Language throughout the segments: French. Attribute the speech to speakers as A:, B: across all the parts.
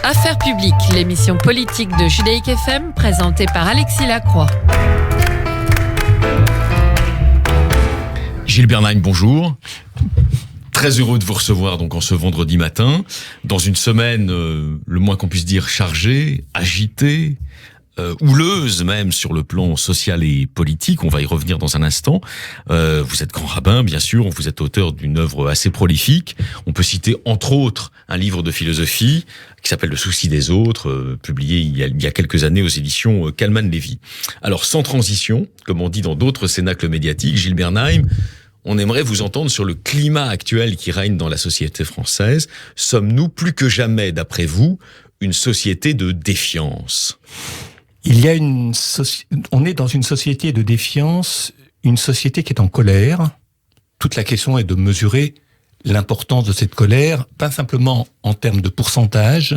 A: Affaires publiques, l'émission politique de Judaïque FM, présentée par Alexis Lacroix.
B: Gilles Bernheim, bonjour. Très heureux de vous recevoir donc en ce vendredi matin, dans une semaine, le moins qu'on puisse dire, chargée, agitée, houleuse même sur le plan social et politique. On va y revenir dans un instant. Vous êtes grand rabbin, bien sûr. Vous êtes auteur d'une œuvre assez prolifique. On peut citer, entre autres, un livre de philosophie qui s'appelle Le souci des autres, publié il y a quelques années aux éditions Kalman-Lévy. Alors, sans transition, comme on dit dans d'autres cénacles médiatiques, Gilles Bernheim, on aimerait vous entendre sur le climat actuel qui règne dans la société française. Sommes-nous plus que jamais, d'après vous, une société de défiance ?
C: On est dans une société de défiance, une société qui est en colère. Toute la question est de mesurer l'importance de cette colère, pas simplement en termes de pourcentage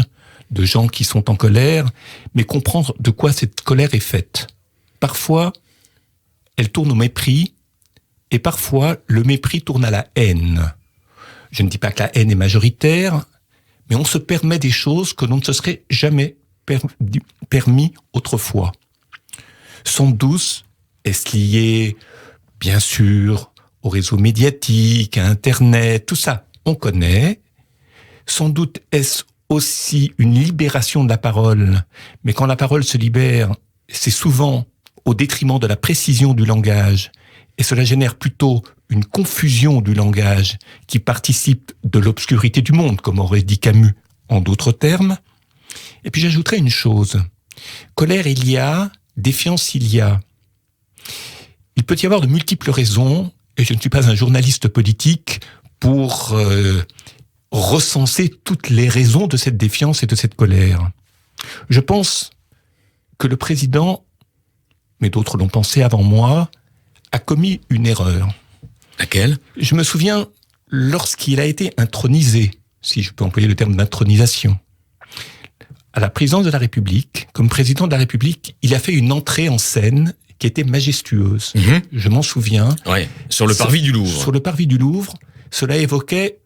C: de gens qui sont en colère, mais comprendre de quoi cette colère est faite. Parfois, elle tourne au mépris, et parfois, le mépris tourne à la haine. Je ne dis pas que la haine est majoritaire, mais on se permet des choses que l'on ne se serait jamais permis autrefois. Sans doute, est-ce lié, bien sûr, aux réseaux médiatiques, à Internet, tout ça, on connaît. Sans doute, est-ce aussi une libération de la parole, mais quand la parole se libère, c'est souvent au détriment de la précision du langage, et cela génère plutôt une confusion du langage qui participe de l'obscurité du monde, comme aurait dit Camus en d'autres termes. Et puis j'ajouterais une chose. Colère il y a, défiance il y a. Il peut y avoir de multiples raisons, et je ne suis pas un journaliste politique pour recenser toutes les raisons de cette défiance et de cette colère. Je pense que le président, mais d'autres l'ont pensé avant moi, a commis une erreur.
B: Laquelle ?
C: Je me souviens, lorsqu'il a été intronisé, si je peux employer le terme d'intronisation, à la présidence de la République, comme président de la République, il a fait une entrée en scène qui était majestueuse. Je m'en souviens.
B: Ouais, sur le parvis du Louvre.
C: Sur le parvis du Louvre, cela évoquait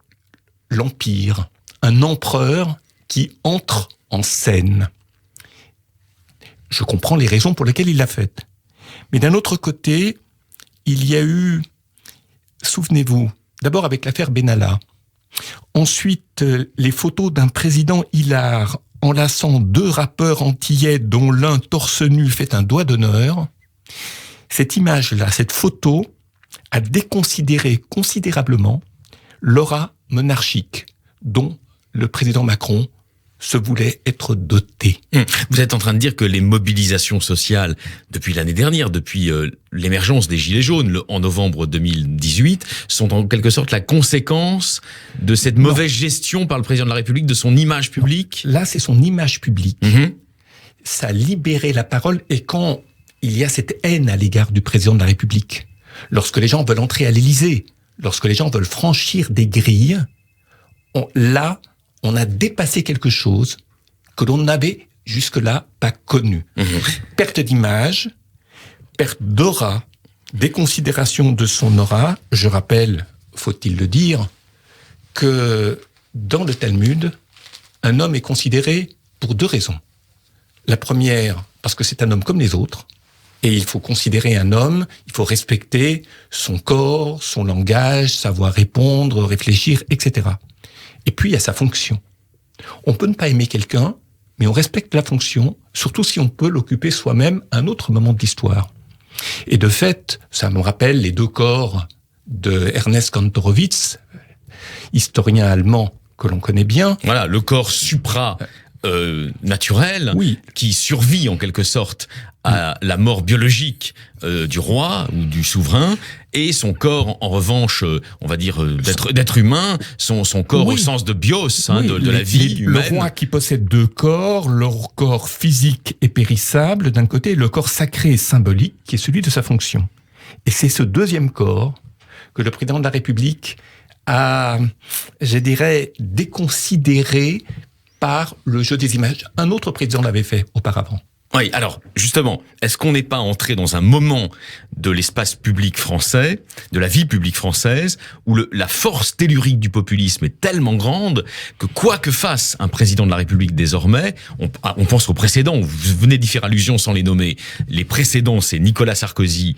C: l'Empire, un empereur qui entre en scène. Je comprends les raisons pour lesquelles il l'a fait. Mais d'un autre côté, il y a eu, souvenez-vous, d'abord avec l'affaire Benalla, ensuite les photos d'un président hilar enlaçant deux rappeurs antillais dont l'un torse nu fait un doigt d'honneur. Cette image-là, cette photo, a déconsidéré considérablement l'aura monarchique dont le président Macron se voulait être doté.
B: Vous êtes en train de dire que les mobilisations sociales depuis l'année dernière, depuis l'émergence des Gilets jaunes en novembre 2018, sont en quelque sorte la conséquence de cette mauvaise gestion par le président de la République de son image publique ?
C: Là, c'est son image publique. Ça a libéré la parole, et quand il y a cette haine à l'égard du président de la République, lorsque les gens veulent entrer à l'Élysée, lorsque les gens veulent franchir des grilles, on a dépassé quelque chose que l'on n'avait jusque-là pas connu. Perte d'image, perte d'aura, déconsidération de son aura. Je rappelle, faut-il le dire, que dans le Talmud, un homme est considéré pour deux raisons. La première, parce que c'est un homme comme les autres, et il faut considérer un homme, il faut respecter son corps, son langage, savoir répondre, réfléchir, etc. Et puis, il y a sa fonction. On peut ne pas aimer quelqu'un, mais on respecte la fonction, surtout si on peut l'occuper soi-même à un autre moment de l'histoire. Et de fait, ça me rappelle les deux corps de Ernest Kantorowicz, historien allemand que l'on connaît bien.
B: Voilà, le corps naturel, qui survit en quelque sorte à la mort biologique du roi ou du souverain, et son corps, en revanche, on va dire d'être humain, son corps au sens de bios, de la vie humaine.
C: Le roi qui possède deux corps, le corps physique et périssable d'un côté, et le corps sacré et symbolique qui est celui de sa fonction. Et c'est ce deuxième corps que le président de la République a, je dirais, déconsidéré par le jeu des images. Un autre président l'avait fait auparavant.
B: Oui, alors justement, est-ce qu'on n'est pas entré dans un moment de l'espace public français, de la vie publique française, où la force tellurique du populisme est tellement grande que quoi que fasse un président de la République désormais, on pense aux précédents, vous venez d'y faire allusion sans les nommer, les précédents c'est Nicolas Sarkozy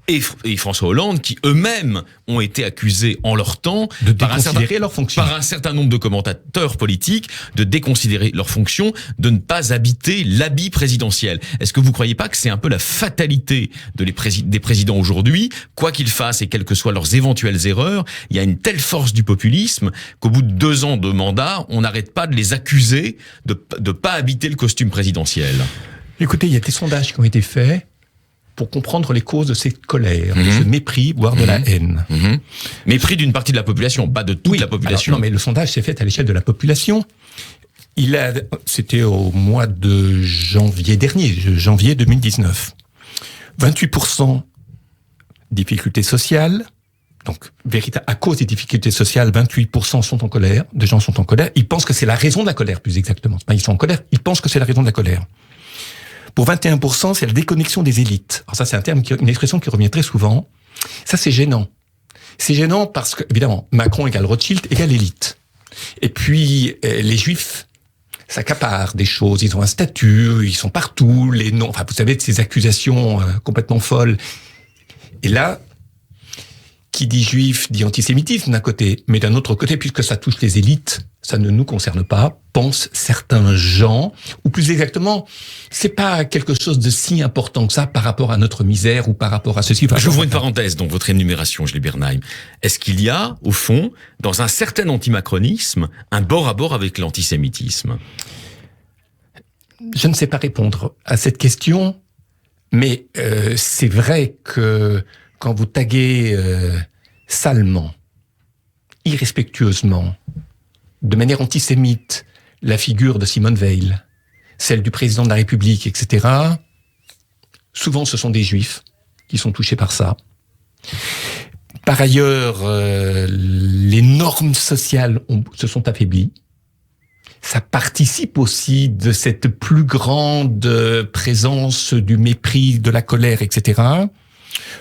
B: et François Hollande, qui eux-mêmes ont été accusés en leur temps
C: de déconsidérer leurs fonctions.
B: Par un certain nombre de commentateurs politiques, de déconsidérer leurs fonctions, de ne pas habiter l'habit présidentiel. Est-ce que vous croyez pas que c'est un peu la fatalité des présidents aujourd'hui, quoi qu'ils fassent et quelles que soient leurs éventuelles erreurs, il y a une telle force du populisme qu'au bout de 2 ans de mandat, on n'arrête pas de les accuser de pas habiter le costume présidentiel.
C: Écoutez, il y a des sondages qui ont été faits pour comprendre les causes de cette colère, de ce mépris, voire de la haine.
B: Mépris d'une partie de la population, pas de toute la population.
C: Alors, non, mais le sondage s'est fait à l'échelle de la population. C'était au mois de janvier dernier, janvier 2019. 28% difficultés sociales. Donc, à cause des difficultés sociales, 28% sont en colère. Des gens sont en colère. Ils pensent que c'est la raison de la colère, plus exactement. Ils sont en colère. Ils pensent que c'est la raison de la colère. Pour 21%, c'est la déconnexion des élites. Alors ça, c'est une expression qui revient très souvent. Ça, c'est gênant. C'est gênant parce que, évidemment, Macron égale Rothschild égale élite. Et puis, les Juifs s'accaparent des choses. Ils ont un statut, ils sont partout. Les noms, enfin, vous savez, de ces accusations complètement folles. Et là, qui dit juif dit antisémitisme d'un côté, mais d'un autre côté, puisque ça touche les élites, ça ne nous concerne pas, pensent certains gens, ou plus exactement, c'est pas quelque chose de si important que ça par rapport à notre misère ou par rapport à ceci.
B: J'ouvre une parenthèse dans votre énumération, Gilles Bernheim. Est-ce qu'il y a, au fond, dans un certain antimacronisme, un bord à bord avec l'antisémitisme?
C: Je ne sais pas répondre à cette question, mais c'est vrai que quand vous taguez salement, irrespectueusement, de manière antisémite, la figure de Simone Veil, celle du président de la République, etc., souvent ce sont des juifs qui sont touchés par ça. Par ailleurs, les normes sociales se sont affaiblies. Ça participe aussi de cette plus grande présence du mépris, de la colère, etc.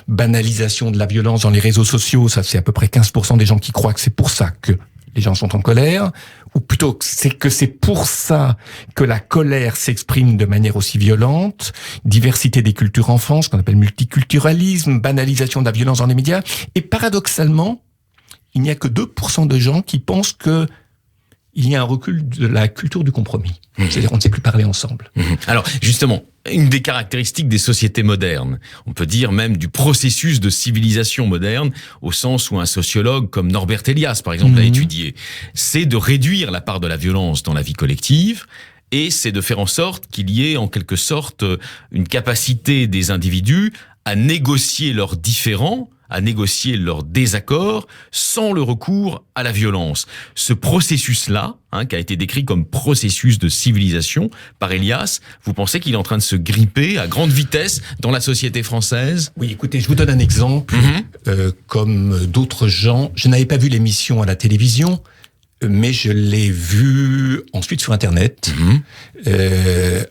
C: Banalisation de la violence dans les réseaux sociaux, ça c'est à peu près 15% des gens qui croient que c'est pour ça que les gens sont en colère, ou plutôt c'est pour ça que la colère s'exprime de manière aussi violente. Diversité des cultures en France, qu'on appelle multiculturalisme, banalisation de la violence dans les médias, et paradoxalement, il n'y a que 2% de gens qui pensent que il y a un recul de la culture du compromis. C'est-à-dire, on ne sait plus parler ensemble.
B: Alors, justement, une des caractéristiques des sociétés modernes, on peut dire même du processus de civilisation moderne, au sens où un sociologue comme Norbert Elias, par exemple, l'a étudié, c'est de réduire la part de la violence dans la vie collective, et c'est de faire en sorte qu'il y ait, en quelque sorte, une capacité des individus à négocier leurs différends, à négocier leurs désaccords sans le recours à la violence. Ce processus-là, qui a été décrit comme processus de civilisation par Elias, vous pensez qu'il est en train de se gripper à grande vitesse dans la société française?
C: Oui, écoutez, je vous donne un exemple. Comme d'autres gens, je n'avais pas vu l'émission à la télévision, mais je l'ai vu ensuite sur Internet.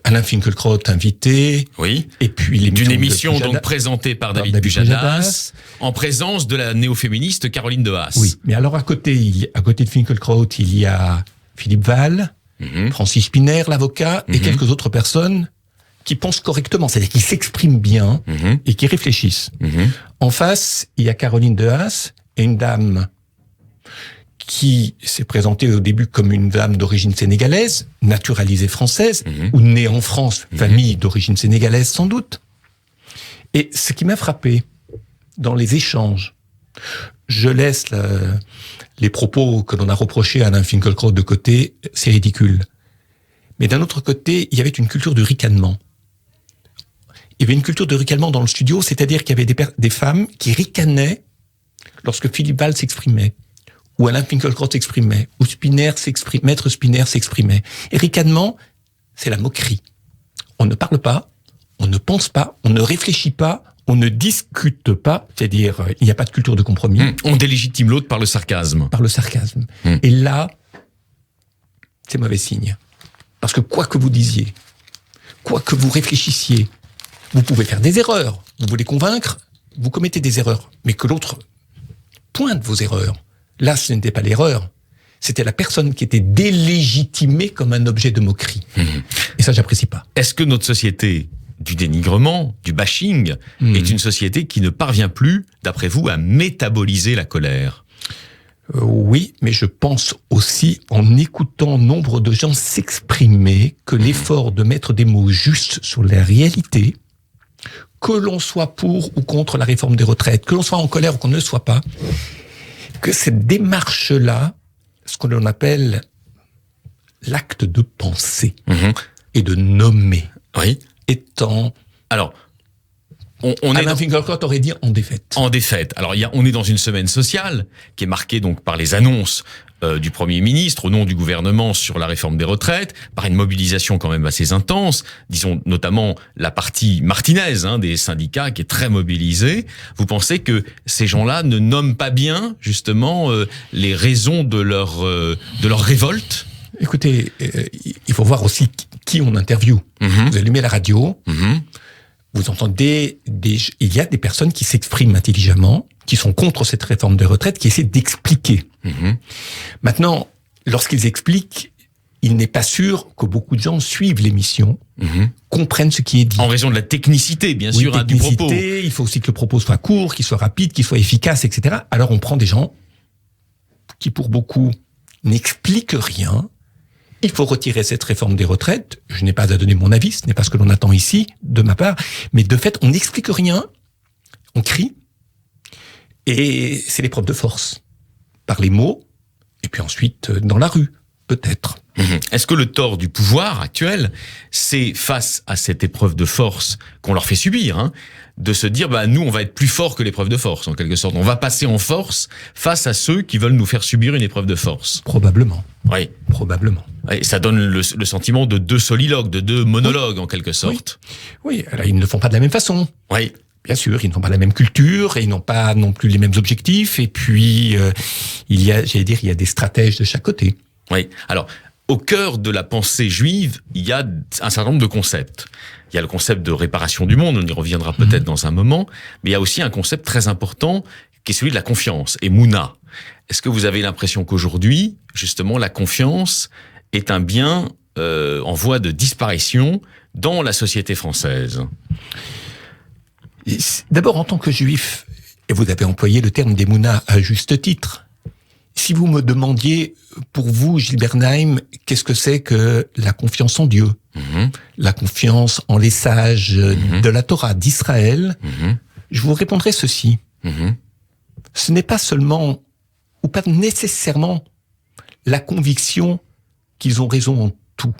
C: Alain Finkielkraut invité.
B: Oui.
C: Et puis
B: d'une émission donc présentée par David Pujadas, en présence de la néo-féministe Caroline de Haas.
C: Oui. Mais alors à côté de Finkielkraut, il y a Philippe Val, Francis Spinner, l'avocat, et quelques autres personnes qui pensent correctement, c'est-à-dire qui s'expriment bien et qui réfléchissent. En face, il y a Caroline de Haas et une dame qui s'est présentée au début comme une dame d'origine sénégalaise, naturalisée française, ou née en France, famille d'origine sénégalaise sans doute. Et ce qui m'a frappé dans les échanges, je laisse les propos que l'on a reprochés à Alain Finkielkraut de côté, c'est ridicule. Mais d'un autre côté, il y avait une culture de ricanement. Il y avait une culture de ricanement dans le studio, c'est-à-dire qu'il y avait des femmes qui ricanaient lorsque Philippe Val s'exprimait, ou Alain Finkielkraut s'exprimait, ou Maître Spinner s'exprimait. Et ricanement, c'est la moquerie. On ne parle pas, on ne pense pas, on ne réfléchit pas, on ne discute pas, c'est-à-dire il n'y a pas de culture de compromis.
B: On délégitime l'autre par le sarcasme.
C: Par le sarcasme. Et là, c'est mauvais signe. Parce que quoi que vous disiez, quoi que vous réfléchissiez, vous pouvez faire des erreurs. Vous voulez convaincre, vous commettez des erreurs. Mais que l'autre pointe vos erreurs. Là, ce n'était pas l'erreur. C'était la personne qui était délégitimée comme un objet de moquerie. Et ça, j'apprécie pas.
B: Est-ce que notre société du dénigrement, du bashing, est une société qui ne parvient plus, d'après vous, à métaboliser la colère ?
C: Oui, mais je pense aussi, en écoutant nombre de gens s'exprimer, que l'effort de mettre des mots justes sur la réalité, que l'on soit pour ou contre la réforme des retraites, que l'on soit en colère ou qu'on ne soit pas, que cette démarche-là, ce que l'on appelle l'acte de penser et de nommer, étant...
B: Alors, on
C: Alain Finkielkraut aurait dit en défaite.
B: En défaite. Alors, on est dans une semaine sociale qui est marquée donc par les annonces du Premier ministre au nom du gouvernement sur la réforme des retraites, par une mobilisation quand même assez intense, disons notamment la partie martinaise des syndicats qui est très mobilisée. Vous pensez que ces gens-là ne nomment pas bien justement les raisons de leur révolte ?
C: Écoutez, il faut voir aussi qui on interviewe. Vous allumez la radio, vous entendez il y a des personnes qui s'expriment intelligemment, qui sont contre cette réforme des retraites, qui essaient d'expliquer. Maintenant, lorsqu'ils expliquent, il n'est pas sûr que beaucoup de gens suivent l'émission, comprennent ce qui est dit.
B: En raison de la technicité, bien sûr, du propos.
C: Il faut aussi que le propos soit court, qu'il soit rapide, qu'il soit efficace, etc. Alors on prend des gens qui, pour beaucoup, n'expliquent rien. Il faut retirer cette réforme des retraites. Je n'ai pas à donner mon avis, ce n'est pas ce que l'on attend ici, de ma part. Mais de fait, on n'explique rien, on crie, et c'est l'épreuve de force. Par les mots, et puis ensuite dans la rue, peut-être.
B: Est-ce que le tort du pouvoir actuel, c'est face à cette épreuve de force qu'on leur fait subir, de se dire, nous, on va être plus fort que l'épreuve de force, en quelque sorte. On va passer en force face à ceux qui veulent nous faire subir une épreuve de force.
C: Probablement.
B: Oui.
C: Probablement.
B: Et ça donne le sentiment de deux soliloques, de deux monologues, en quelque sorte.
C: Oui, alors ils ne le font pas de la même façon.
B: Oui.
C: Bien sûr, ils n'ont pas la même culture, et ils n'ont pas non plus les mêmes objectifs, et puis, il y a des stratèges de chaque côté.
B: Oui. Alors, au cœur de la pensée juive, il y a un certain nombre de concepts. Il y a le concept de réparation du monde, on y reviendra peut-être dans un moment, mais il y a aussi un concept très important qui est celui de la confiance, et Mouna. Est-ce que vous avez l'impression qu'aujourd'hui, justement, la confiance est un bien en voie de disparition dans la société française ?
C: D'abord, en tant que juif, et vous avez employé le terme d'Emouna à juste titre, si vous me demandiez, pour vous, Gilles Bernheim, qu'est-ce que c'est que la confiance en Dieu, la confiance en les sages de la Torah, d'Israël, je vous répondrai ceci. Ce n'est pas seulement, ou pas nécessairement, la conviction qu'ils ont raison en tout.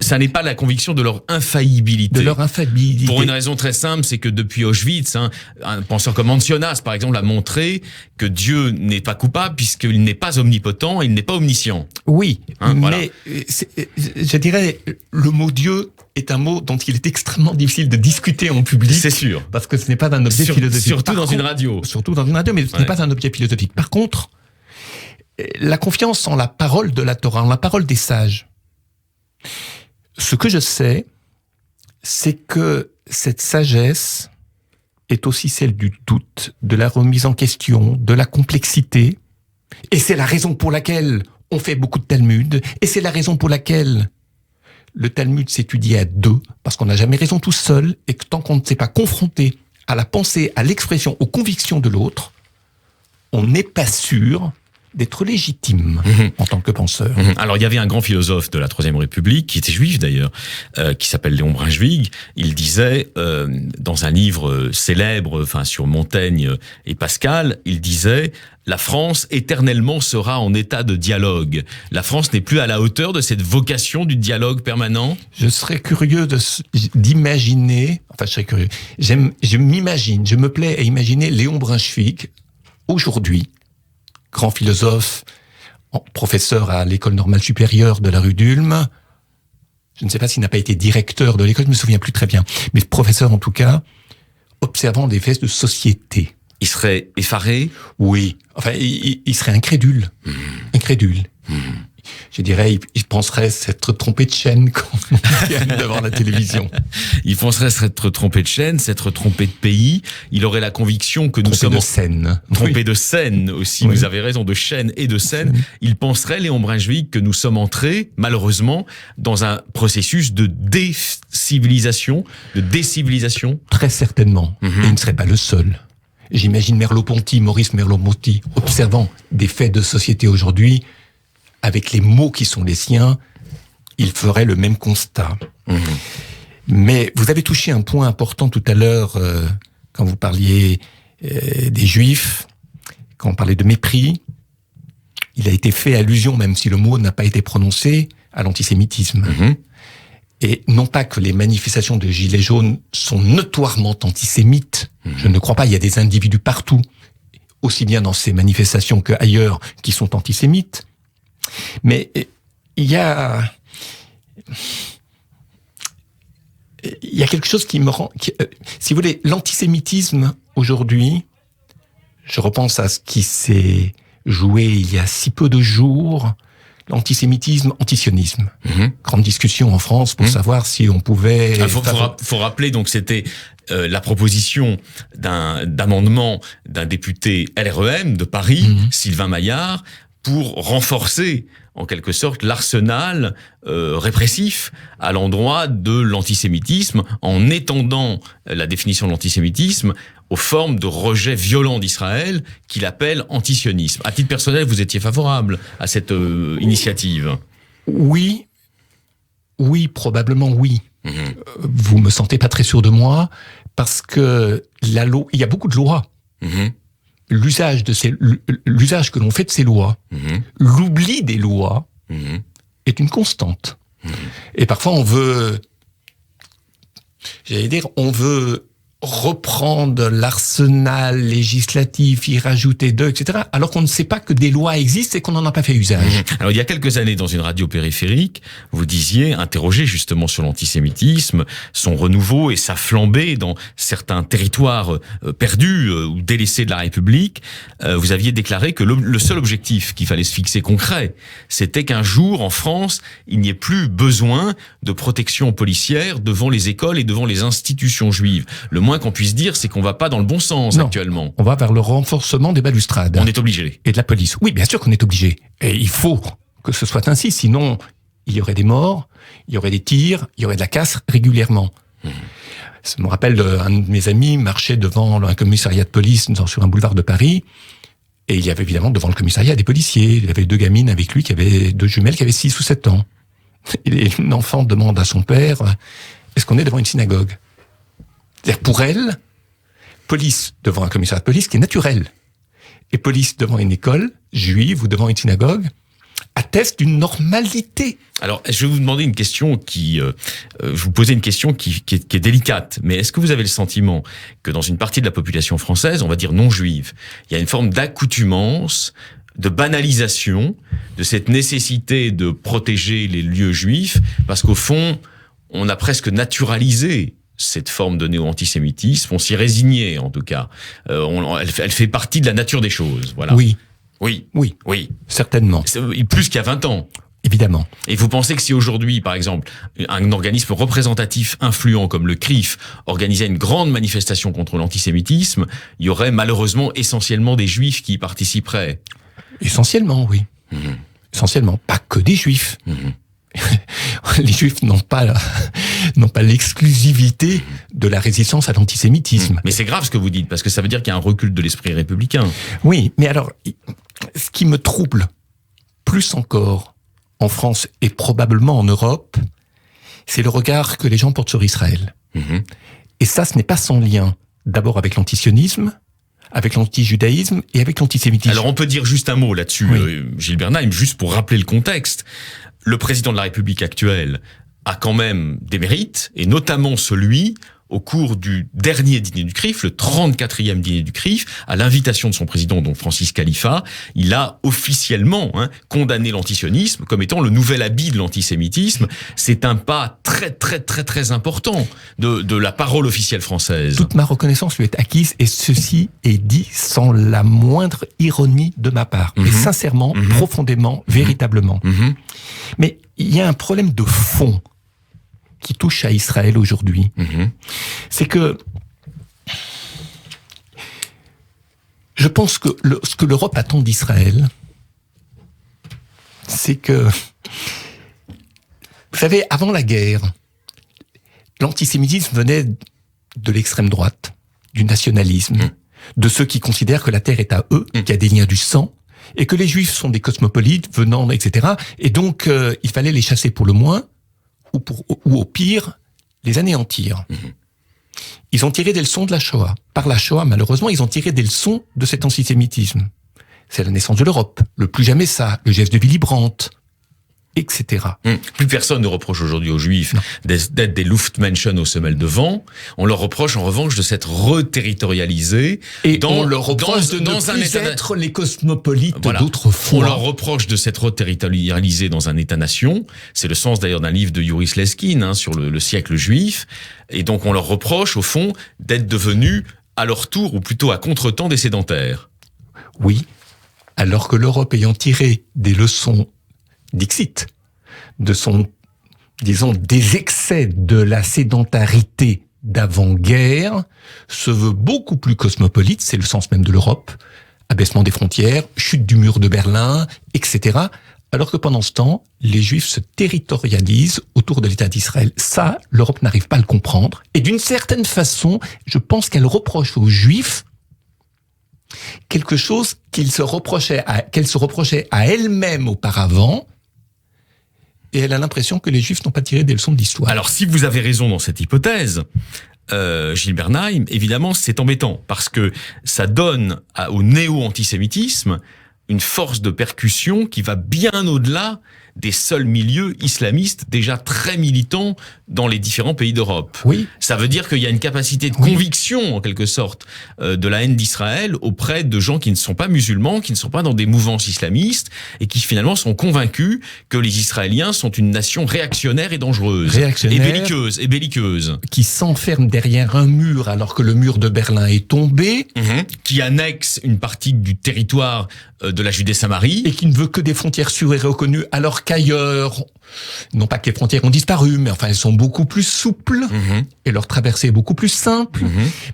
B: Ça n'est pas la conviction de leur infaillibilité.
C: De leur infaillibilité.
B: Pour une raison très simple, c'est que depuis Auschwitz, un penseur comme Ancionas, par exemple, a montré que Dieu n'est pas coupable puisqu'il n'est pas omnipotent et il n'est pas omniscient.
C: Oui,
B: voilà.
C: Mais je dirais, le mot Dieu est un mot dont il est extrêmement difficile de discuter en public.
B: C'est sûr.
C: Parce que ce n'est pas un objet philosophique.
B: Surtout dans une radio.
C: Surtout dans une radio, mais ce n'est pas un objet philosophique. Par contre, la confiance en la parole de la Torah, en la parole des sages. Ce que je sais, c'est que cette sagesse est aussi celle du doute, de la remise en question, de la complexité. Et c'est la raison pour laquelle on fait beaucoup de Talmud. Et c'est la raison pour laquelle le Talmud s'étudie à deux, parce qu'on n'a jamais raison tout seul, et que tant qu'on ne s'est pas confronté à la pensée, à l'expression, aux convictions de l'autre, on n'est pas sûr d'être légitime en tant que penseur.
B: Alors, il y avait un grand philosophe de la Troisième République, qui était juif d'ailleurs, qui s'appelle Léon Brunswick. Il disait, dans un livre célèbre, sur Montaigne et Pascal, il disait « La France éternellement sera en état de dialogue. La France n'est plus à la hauteur de cette vocation du dialogue permanent. »
C: Je serais curieux d'imaginer, je serais curieux, je m'imagine, je me plais à imaginer Léon Brunswick, aujourd'hui, grand philosophe, professeur à l'école normale supérieure de la rue d'Ulm. Je ne sais pas s'il n'a pas été directeur de l'école, je ne me souviens plus très bien. Mais professeur en tout cas, observant des faits de société.
B: Il serait effaré ?
C: Oui. Il serait incrédule. Incrédule. je dirais, il penserait s'être trompé de chaîne quand on vient devant la télévision.
B: Il penserait s'être trompé de chaîne, s'être trompé de pays. Il aurait la conviction que nous sommes...
C: de scène.
B: Trompé de scène aussi,
C: Oui.
B: vous avez raison, de chaîne et de scène. Il penserait, Léon Brunswick, que nous sommes entrés, malheureusement, dans un processus de décivilisation.
C: Très certainement. Et il ne serait pas le seul. J'imagine Maurice Merleau-Ponty, observant des faits de société aujourd'hui, avec les mots qui sont les siens, il ferait le même constat. Mais vous avez touché un point important tout à l'heure, quand vous parliez des Juifs, quand on parlait de mépris. Il a été fait allusion, même si le mot n'a pas été prononcé, à l'antisémitisme. Et non pas que les manifestations de Gilets jaunes sont notoirement antisémites. Je ne crois pas. Il y a des individus partout, aussi bien dans ces manifestations qu'ailleurs, qui sont antisémites. Mais il y a quelque chose qui me rend... si vous voulez, l'antisémitisme aujourd'hui, je repense à ce qui s'est joué il y a si peu de jours... L'antisémitisme, antisionisme. Grande discussion en France pour savoir si on pouvait...
B: Il faut rappeler, donc c'était la proposition d'amendement d'un député LREM de Paris, Sylvain Maillard, pour renforcer en quelque sorte l'arsenal répressif à l'endroit de l'antisémitisme, en étendant la définition de l'antisémitisme aux formes de rejet violent d'Israël qu'il appelle antisionisme. À titre personnel, vous étiez favorable à cette initiative?
C: Oui, probablement oui. Vous me sentez pas très sûr de moi, parce que il y a beaucoup de lois. L'usage que l'on fait de ces lois, l'oubli des lois, est une constante. Et parfois on veut reprendre l'arsenal législatif, y rajouter d'eux, etc., alors qu'on ne sait pas que des lois existent et qu'on n'en a pas fait usage.
B: Alors, il y a quelques années, dans une radio périphérique, vous disiez, interrogé justement sur l'antisémitisme, son renouveau et sa flambée dans certains territoires perdus ou délaissés de la République, vous aviez déclaré que le seul objectif qu'il fallait se fixer concret, c'était qu'un jour, en France, il n'y ait plus besoin de protection policière devant les écoles et devant les institutions juives. Le moins qu'on puisse dire, c'est qu'on va pas dans le bon sens actuellement.
C: On va vers le renforcement des balustrades.
B: On est obligé.
C: Et de la police. Oui, bien sûr qu'on est obligé. Et il faut que ce soit ainsi, sinon il y aurait des morts, il y aurait des tirs, il y aurait de la casse régulièrement. Ça me rappelle, un de mes amis marchait devant un commissariat de police sur un boulevard de Paris, et il y avait évidemment devant le commissariat des policiers. Il y avait 2 gamines avec lui, 2 jumelles qui avaient 6 ou 7 ans. Et une enfant demande à son père, est-ce qu'on est devant une synagogue? C'est-à-dire, pour elle, police devant un commissariat de police qui est naturel, et police devant une école juive ou devant une synagogue, atteste d'une normalité.
B: Alors, je vais vous demander une question je vous poser une question qui est délicate, mais est-ce que vous avez le sentiment que dans une partie de la population française, on va dire non juive, il y a une forme d'accoutumance, de banalisation de cette nécessité de protéger les lieux juifs, parce qu'au fond, on a presque naturalisé cette forme de néo-antisémitisme, on s'y résignait en tout cas. Elle fait partie de la nature des choses. Voilà. Oui,
C: certainement.
B: Plus qu'il y a 20 ans.
C: Évidemment.
B: Et vous pensez que si aujourd'hui, par exemple, un organisme représentatif influent comme le CRIF organisait une grande manifestation contre l'antisémitisme, il y aurait malheureusement essentiellement des juifs qui y participeraient?
C: Essentiellement, oui. Essentiellement. Pas que des juifs. Les juifs n'ont pas l'exclusivité de la résistance à l'antisémitisme.
B: Mais c'est grave ce que vous dites, parce que ça veut dire qu'il y a un recul de l'esprit républicain.
C: Oui, mais alors, ce qui me trouble plus encore en France et probablement en Europe, c'est le regard que les gens portent sur Israël. Et ça, ce n'est pas sans lien, d'abord avec l'antisionisme, avec l'antijudaïsme et avec l'antisémitisme.
B: Alors on peut dire juste un mot là-dessus, Gilles Bernheim, juste pour rappeler le contexte. Le président de la République actuelle a quand même des mérites, et notamment celui, au cours du dernier dîner du CRIF, le 34e dîner du CRIF, à l'invitation de son président, donc Francis Khalifa, il a officiellement condamné l'antisionisme comme étant le nouvel habit de l'antisémitisme. C'est un pas très très très très important de la parole officielle française.
C: Toute ma reconnaissance lui est acquise, et ceci est dit sans la moindre ironie de ma part. Mais sincèrement, profondément, véritablement. Mais il y a un problème de fond qui touche à Israël aujourd'hui. C'est que je pense que ce que l'Europe attend d'Israël, c'est que, vous savez, avant la guerre, l'antisémitisme venait de l'extrême droite, du nationalisme, de ceux qui considèrent que la terre est à eux, qu'il y a des liens du sang, et que les juifs sont des cosmopolites venant, etc. Et donc, il fallait les chasser pour le moins, ou au pire, les anéantir. Ils ont tiré des leçons de la Shoah. Par la Shoah, malheureusement, ils ont tiré des leçons de cet antisémitisme. C'est la naissance de l'Europe. Le plus jamais ça. Le geste de Willy Brandt, etc.
B: Plus personne ne reproche aujourd'hui aux Juifs d'être des Luftmenschen aux semelles de vent. On leur reproche en revanche de s'être reterritorialisés.
C: Et on leur reproche de ne plus être les cosmopolites d'autrefois.
B: On leur reproche de s'être reterritorialisés dans un État-nation. C'est le sens d'ailleurs d'un livre de Yuris Leskin sur le siècle juif. Et donc on leur reproche au fond d'être devenus à leur tour, ou plutôt à contre-temps, des sédentaires.
C: Oui, alors que l'Europe ayant tiré des leçons Dixit, de son, disons, des excès de la sédentarité d'avant-guerre, se veut beaucoup plus cosmopolite, c'est le sens même de l'Europe, abaissement des frontières, chute du mur de Berlin, etc. Alors que pendant ce temps, les Juifs se territorialisent autour de l'État d'Israël. Ça, l'Europe n'arrive pas à le comprendre. Et d'une certaine façon, je pense qu'elle reproche aux Juifs quelque chose qu'elle se reprochait à elle-même auparavant. Et elle a l'impression que les Juifs n'ont pas tiré des leçons de l'histoire.
B: Alors, si vous avez raison dans cette hypothèse, Gilles Bernheim, évidemment, c'est embêtant, parce que ça donne au néo-antisémitisme une force de percussion qui va bien au-delà des seuls milieux islamistes déjà très militants dans les différents pays d'Europe.
C: Oui.
B: Ça veut dire qu'il y a une capacité de conviction, en quelque sorte, de la haine d'Israël auprès de gens qui ne sont pas musulmans, qui ne sont pas dans des mouvances islamistes, et qui finalement sont convaincus que les Israéliens sont une nation réactionnaire et dangereuse. Et belliqueuse.
C: Qui s'enferme derrière un mur alors que le mur de Berlin est tombé.
B: Qui annexe une partie du territoire de la Judée-Samarie.
C: Et qui ne veut que des frontières sûres et reconnues, alors qu'ailleurs, non pas que les frontières ont disparu, mais enfin elles sont beaucoup plus souples, et leur traversée est beaucoup plus simple.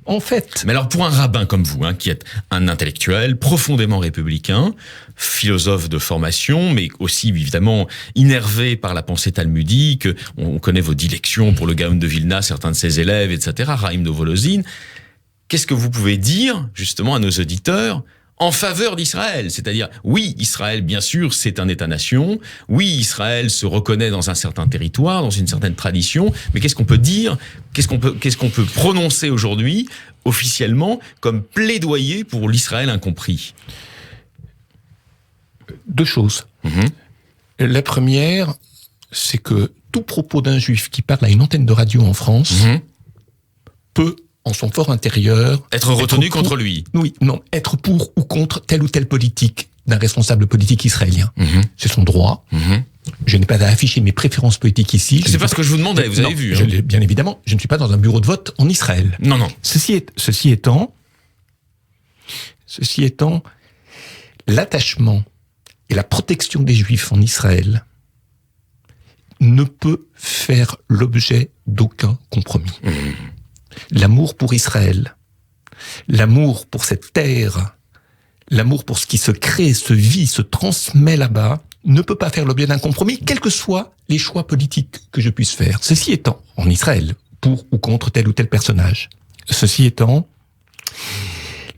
C: En fait...
B: Mais alors pour un rabbin comme vous, qui êtes un intellectuel profondément républicain, philosophe de formation, mais aussi évidemment innervé par la pensée talmudique, on connaît vos dilections pour le Gaon de Vilna, certains de ses élèves, etc., Chaim de Volozhin, qu'est-ce que vous pouvez dire justement à nos auditeurs en faveur d'Israël? C'est-à-dire, oui, Israël, bien sûr, c'est un État-nation. Oui, Israël se reconnaît dans un certain territoire, dans une certaine tradition. Mais qu'est-ce qu'on peut dire? Qu'est-ce qu'on peut prononcer aujourd'hui, officiellement, comme plaidoyer pour l'Israël incompris?
C: Deux choses. La première, c'est que tout propos d'un juif qui parle à une antenne de radio en France peut, en son fort intérieur...
B: Être retenu contre lui.
C: Oui, non, être pour ou contre telle ou telle politique d'un responsable politique israélien. C'est son droit. Je n'ai pas à afficher mes préférences politiques ici.
B: C'est pas ce que je vous demandais, vous avez vu.
C: Bien évidemment, je ne suis pas dans un bureau de vote en Israël.
B: Non.
C: Ceci étant, l'attachement et la protection des Juifs en Israël ne peut faire l'objet d'aucun compromis. L'amour pour Israël, l'amour pour cette terre, l'amour pour ce qui se crée, se vit, se transmet là-bas, ne peut pas faire l'objet d'un compromis, quels que soient les choix politiques que je puisse faire. Ceci étant, en Israël, pour ou contre tel ou tel personnage. Ceci étant,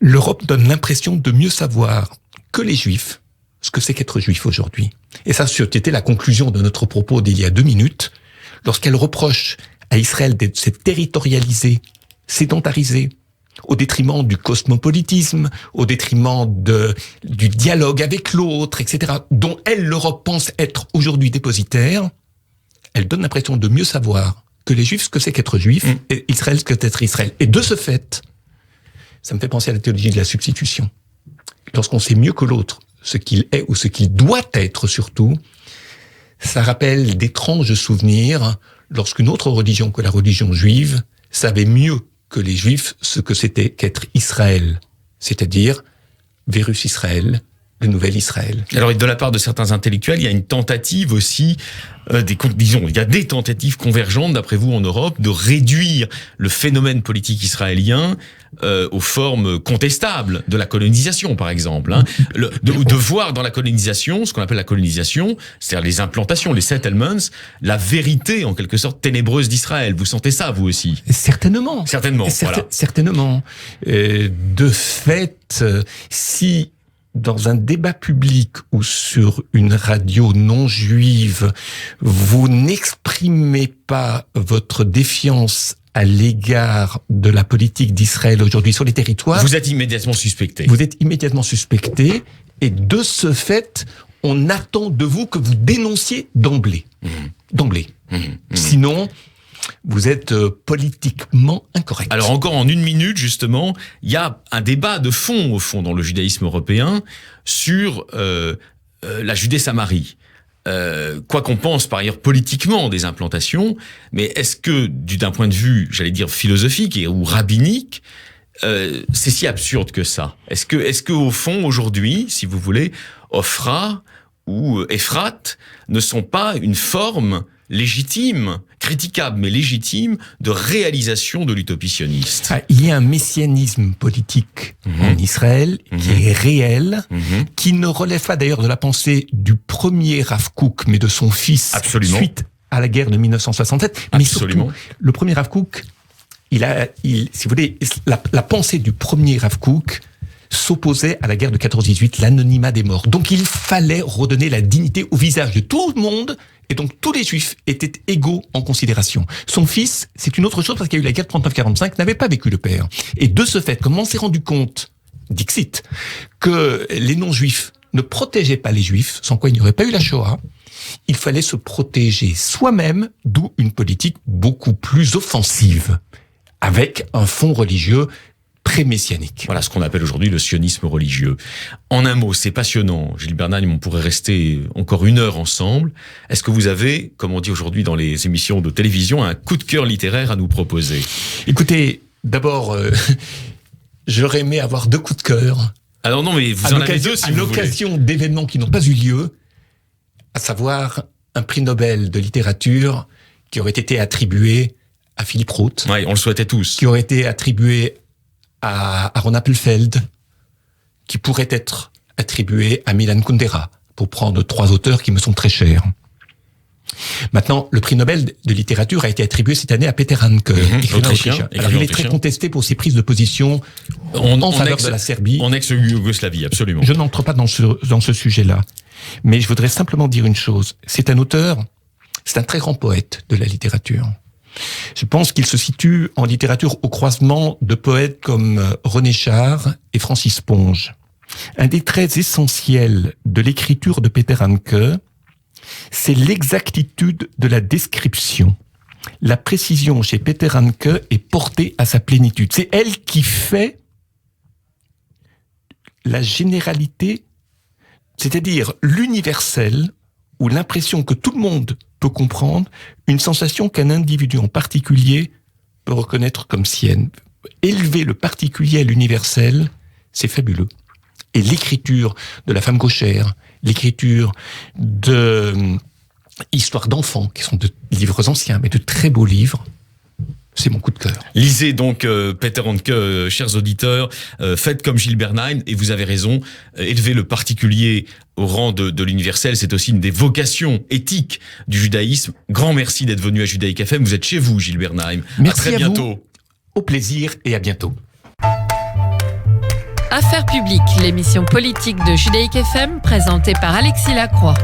C: l'Europe donne l'impression de mieux savoir que les Juifs ce que c'est qu'être juif aujourd'hui. Et ça, c'était la conclusion de notre propos d'il y a 2 minutes, lorsqu'elle reproche à Israël de s'être territorialisé, sédentarisé, au détriment du cosmopolitisme, au détriment du dialogue avec l'autre, etc., dont elle, l'Europe, pense être aujourd'hui dépositaire. Elle donne l'impression de mieux savoir que les Juifs ce que c'est qu'être Juif, et Israël ce que c'est qu'être Israël. Et de ce fait, ça me fait penser à la théologie de la substitution. Lorsqu'on sait mieux que l'autre ce qu'il est ou ce qu'il doit être surtout, ça rappelle d'étranges souvenirs lorsqu'une autre religion que la religion juive savait mieux que les Juifs ce que c'était qu'être Israël, c'est-à-dire Vérus Israël, le nouvel Israël.
B: Alors, de la part de certains intellectuels, il y a une tentative aussi, il y a des tentatives convergentes, d'après vous, en Europe, de réduire le phénomène politique israélien aux formes contestables de la colonisation, par exemple. De voir dans la colonisation, ce qu'on appelle la colonisation, c'est-à-dire les implantations, les settlements, la vérité, en quelque sorte, ténébreuse d'Israël. Vous sentez ça, vous aussi?
C: Certainement.
B: Voilà.
C: Certainement. De fait, si dans un débat public ou sur une radio non juive, vous n'exprimez pas votre défiance à l'égard de la politique d'Israël aujourd'hui sur les territoires,
B: vous êtes immédiatement suspecté.
C: Et de ce fait, on attend de vous que vous dénonciez d'emblée. Sinon, vous êtes politiquement incorrect.
B: Alors encore en 1 minute, justement, il y a un débat de fond, au fond, dans le judaïsme européen, sur la Judée-Samarie. Quoi qu'on pense par ailleurs politiquement des implantations, mais est-ce que, d'un point de vue, j'allais dire, philosophique ou rabbinique, c'est si absurde que ça? Est-ce que au fond, aujourd'hui, si vous voulez, Ofra ou Ephrat ne sont pas une forme légitime, critiquable mais légitime, de réalisation de l'utopie sioniste?
C: Il y a un messianisme politique en Israël qui est réel, qui ne relève pas d'ailleurs de la pensée du premier Rav Kook, mais de son fils.
B: Absolument.
C: Suite à la guerre de 1967. Mais surtout, le premier Rav Kook, si vous voulez, la pensée du premier Rav Kook s'opposait à la guerre de 14-18, l'anonymat des morts. Donc il fallait redonner la dignité au visage de tout le monde, et donc tous les Juifs étaient égaux en considération. Son fils, c'est une autre chose, parce qu'il y a eu la guerre de 39-45, n'avait pas vécu le père. Et de ce fait, comme on s'est rendu compte, Dixit, que les non-juifs ne protégeaient pas les Juifs, sans quoi il n'y aurait pas eu la Shoah, il fallait se protéger soi-même, d'où une politique beaucoup plus offensive, avec un fond religieux pré-messianique.
B: Voilà ce qu'on appelle aujourd'hui le sionisme religieux. En un mot, c'est passionnant. Gilles Bernheim, on pourrait rester encore 1 heure ensemble. Est-ce que vous avez, comme on dit aujourd'hui dans les émissions de télévision, un coup de cœur littéraire à nous proposer?
C: Écoutez, d'abord, j'aurais aimé avoir 2 coups de cœur.
B: Alors non, mais vous en avez 2 si vous voulez. À l'occasion
C: d'événements qui n'ont pas eu lieu, à savoir un prix Nobel de littérature qui aurait été attribué à Philippe Roth.
B: Oui, on le souhaitait tous.
C: Qui aurait été attribué à Aaron Appelfeld, qui pourrait être attribué à Milan Kundera, pour prendre 3 auteurs qui me sont très chers. Maintenant, le prix Nobel de littérature a été attribué cette année à Peter Handke, écrivain autrichien. Alors, il est très contesté pour ses prises de position en faveur de la Serbie.
B: En ex-Yougoslavie, absolument.
C: Je n'entre pas dans ce sujet-là. Mais je voudrais simplement dire une chose. C'est un auteur, c'est un très grand poète de la littérature. Je pense qu'il se situe en littérature au croisement de poètes comme René Char et Francis Ponge. Un des traits essentiels de l'écriture de Peter Handke, c'est l'exactitude de la description. La précision chez Peter Handke est portée à sa plénitude. C'est elle qui fait la généralité, c'est-à-dire l'universel, ou l'impression que tout le monde peut comprendre, une sensation qu'un individu en particulier peut reconnaître comme sienne. Élever le particulier à l'universel, c'est fabuleux. Et l'écriture de La femme gauchère, l'écriture de Histoires d'enfants, qui sont de livres anciens, mais de très beaux livres, c'est mon coup de cœur.
B: Lisez donc Peter Handke, chers auditeurs, faites comme Gilles Bernheim, et vous avez raison, élever le particulier au rang de l'universel, c'est aussi une des vocations éthiques du judaïsme. Grand merci d'être venu à Judaïque FM, vous êtes chez vous, Gilles Bernheim.
C: Merci
B: à très bientôt.
C: Vous. Au plaisir et à bientôt.
A: Affaires publiques, l'émission politique de Judaïque FM, présentée par Alexis Lacroix.